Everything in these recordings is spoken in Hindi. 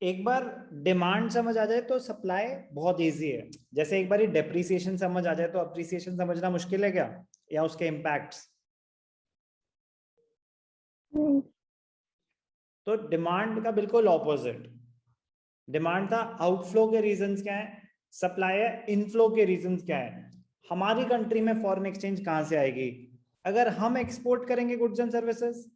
एक बार डिमांड समझ आ जाए तो सप्लाई बहुत इजी है। जैसे एक बार डेप्रिसिएशन समझ आ जाए तो अप्रिसिएशन समझना मुश्किल है क्या, या उसके इम्पैक्ट्स? तो डिमांड का बिल्कुल ऑपोजिट। डिमांड था आउटफ्लो के रीजंस क्या है, सप्लाई है इनफ्लो के रीजंस क्या है। हमारी कंट्री में फॉरेन एक्सचेंज कहां से आएगी? अगर हम एक्सपोर्ट करेंगे गुड्स एंड सर्विसेज,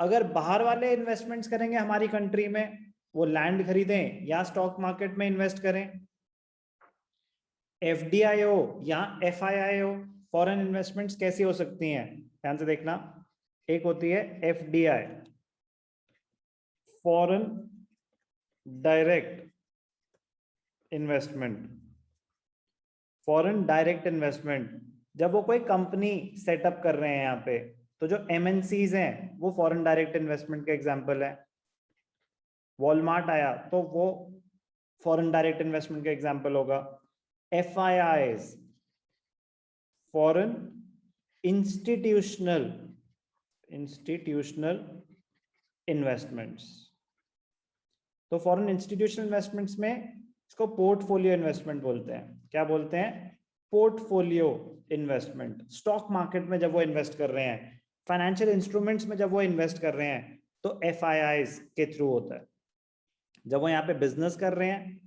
अगर बाहर वाले इन्वेस्टमेंट्स करेंगे हमारी कंट्री में, वो लैंड खरीदें या स्टॉक मार्केट में इन्वेस्ट करें, एफडीआई हो या एफआईआई हो, फॉरेन इन्वेस्टमेंट्स कैसी हो सकती हैं? ध्यान से देखना। एक होती है FDI, foreign direct investment. Foreign direct investment, जब वो कोई कंपनी सेटअप कर रहे हैं यहाँ पे, तो जो एमएनसीज हैं वो फॉरेन डायरेक्ट इन्वेस्टमेंट के एग्जांपल है। वॉलमार्ट आया तो वो फॉरेन डायरेक्ट इन्वेस्टमेंट का एग्जांपल होगा। FIIs, foreign institutional investments. तो फॉरेन इंस्टीट्यूशनल इन्वेस्टमेंट्स में इसको पोर्टफोलियो इन्वेस्टमेंट बोलते हैं। क्या बोलते हैं? Portfolio investment. स्टॉक मार्केट में जब वो इन्वेस्ट कर रहे हैं, फाइनेंशियल इंस्ट्रूमेंट्स में जब वो इन्वेस्ट कर रहे हैं, तो एफआईआईज के थ्रू होता है। जब वो यहाँ पे बिजनेस कर रहे हैं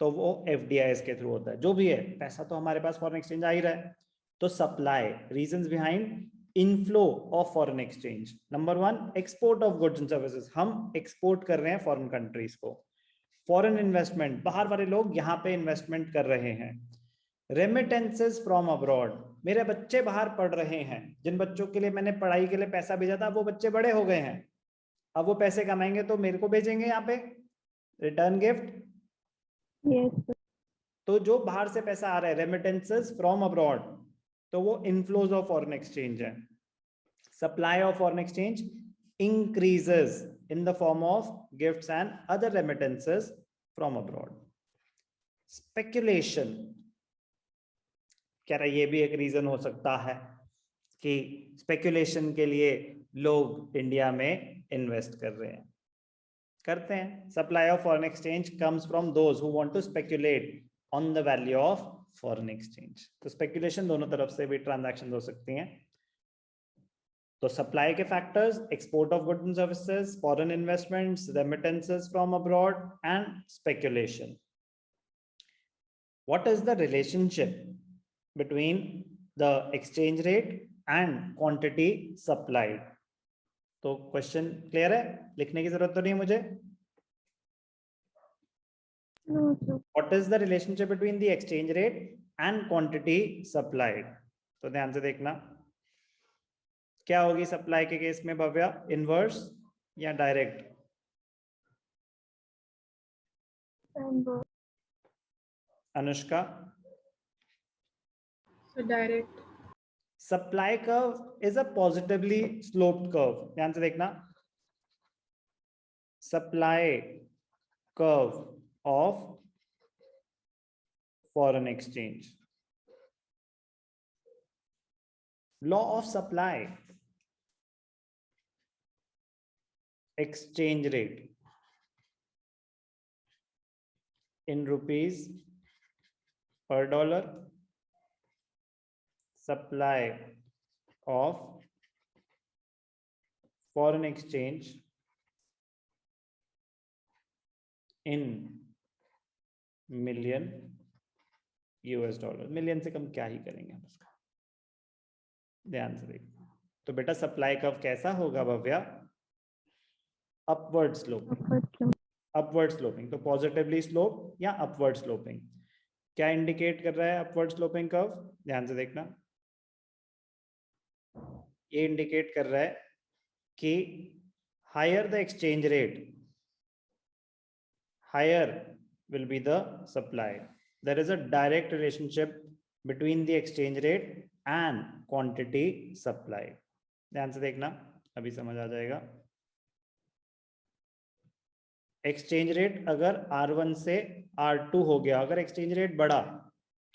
तो वो एफडीआईज के थ्रू होता है। जो भी है, पैसा तो हमारे पास फॉरेन एक्सचेंज आ ही रहा है। तो supply, reasons behind inflow of foreign exchange. Number one, export of goods and services, हम एक्सपोर्ट कर रहे हैं फॉरेन कंट्रीज को। फॉरेन इन्वेस्टमेंट, बाहर वाले लोग यहाँ पे इन्वेस्टमेंट कर रहे हैं। रेमिटेंसेस फ्रॉम अब्रॉड, मेरे बच्चे बाहर पढ़ रहे हैं, जिन बच्चों के लिए मैंने पढ़ाई के लिए पैसा भेजा था वो बच्चे बड़े हो गए हैं, अब वो पैसे कमाएंगे तो मेरे को भेजेंगे यहाँ पे रिटर्न गिफ्ट। yes, तो जो बाहर से पैसा आ रहा है, रेमिटेंसेस फ्रॉम अब्रॉड, तो वो इनफ्लोज ऑफ फॉरेन एक्सचेंज है। Supply of foreign exchange increases in the form of gifts and other remittances from abroad. Speculation, क्या ये भी एक रीजन हो सकता है कि स्पेकुलेशन के लिए लोग इंडिया में इन्वेस्ट कर रहे हैं, करते हैं। Supply of foreign exchange comes from those who want to speculate on the value of foreign exchange. तो स्पेकुलेशन दोनों तरफ से भी ट्रांजैक्शन हो सकती हैं। तो सप्लाई के factors, export of goods and services, foreign investments, remittances from abroad and speculation. What is the relationship between the exchange rate and quantity supplied? तो क्वेश्चन क्लियर है, लिखने की जरूरत तो नहीं मुझे। no, sir. What is the relationship between the exchange rate and quantity supplied? तो ध्यान से देखना, क्या होगी सप्लाई के केस में भव्या, इनवर्स या direct? Anushka? So direct. Supply curve is a positively sloped curve. ध्यान से देखना, supply curve of foreign exchange, law of supply, exchange rate in rupees per dollar, supply of foreign exchange in million US dollar. Million से कम क्या ही करेंगे हम उसका, ध्यान से देखो। तो बेटा सप्लाई कर्व कैसा होगा Bhavya? Upward sloping. Upward sloping, तो पॉजिटिवली स्लोप या अपवर्ड स्लोपिंग। क्या इंडिकेट कर रहा है अपवर्ड स्लोपिंग कर्व? ध्यान से देखना, ये इंडिकेट कर रहा है कि higher the exchange rate, higher will be the supply. There is a direct relationship between the exchange rate and quantity supply. ध्यान से देखना, अभी समझ आ जाएगा। एक्सचेंज रेट अगर R1 से R2 हो गया, अगर एक्सचेंज रेट बढ़ा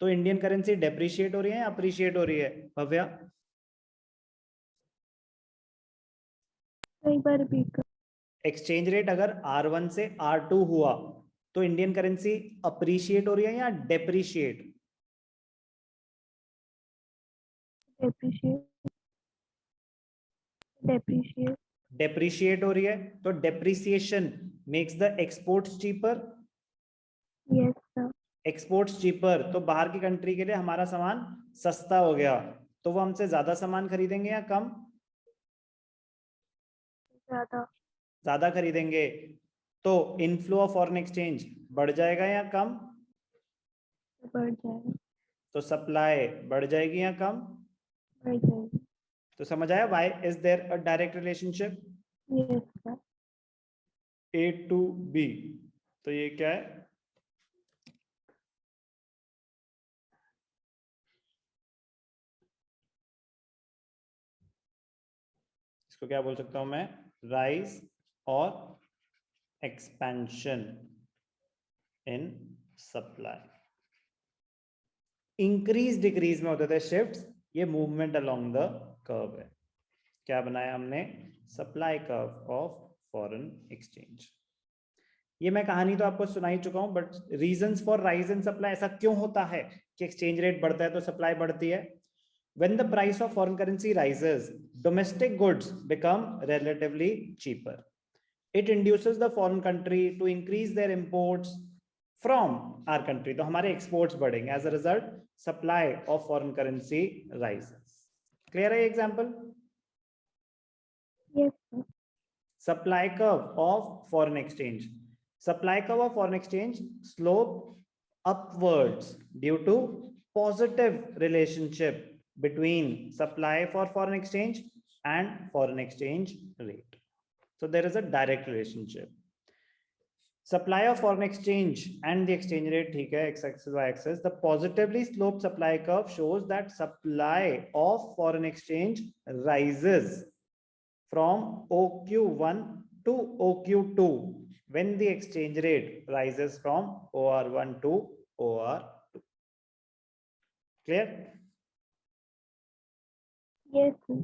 तो इंडियन करेंसी डेप्रिशिएट हो रही है या अप्रिशिएट हो रही है भव्या? एक बार रिपीट कर। एक्सचेंज रेट अगर R1 से R2 हुआ तो इंडियन करेंसी अप्रिशिएट हो रही है या डेप्रिशिएट? डेप्रिशिएट डेप्रिशिएट डेप्रिशिएट हो रही है, तो depreciation makes the exports cheaper. Yes sir. Exports cheaper तो बाहर की कंट्री के लिए हमारा सामान सस्ता हो गया, तो वो हमसे ज्यादा सामान खरीदेंगे या कम? ज्यादा। ज्यादा खरीदेंगे, तो इनफ्लो ऑफ फॉरेन एक्सचेंज बढ़ जाएगा या कम? बढ़ जाएगा। तो सप्लाई बढ़ जाएगी या कम? बढ़ जाएगी। तो समझ आया why is there a direct relationship yes sir. A to B? तो ये क्या है? इसको क्या बोल सकता हूं मैं? राइज और expansion in supply. Increase decrease में होते थे शिफ्ट्स, ये मूवमेंट अलोंग द कर्व है। क्या बनाया हमने? Supply curve of foreign exchange. ये मैं कहानी तो आपको सुना ही चुका हूं, but reasons for rise in supply, ऐसा क्यों होता है कि एक्सचेंज रेट बढ़ता है तो सप्लाई बढ़ती है? When the price of foreign currency rises, domestic goods become relatively cheaper. It induces the foreign country to increase their imports from our country. तो हमारे exports बढ़ेंगे. As a result, supply of foreign currency rises. Clear है example? Yes sir. Supply curve of foreign exchange. Supply curve of foreign exchange slope upwards due to positive relationship between supply for foreign exchange and foreign exchange rate. So there is a direct relationship. Supply of foreign exchange and the exchange rate, ठीक है, x-axis y-axis. The positively sloped supply curve shows that supply of foreign exchange rises from OQ1 to OQ2 when the exchange rate rises from OR1 to OR2. Clear? Yes sir.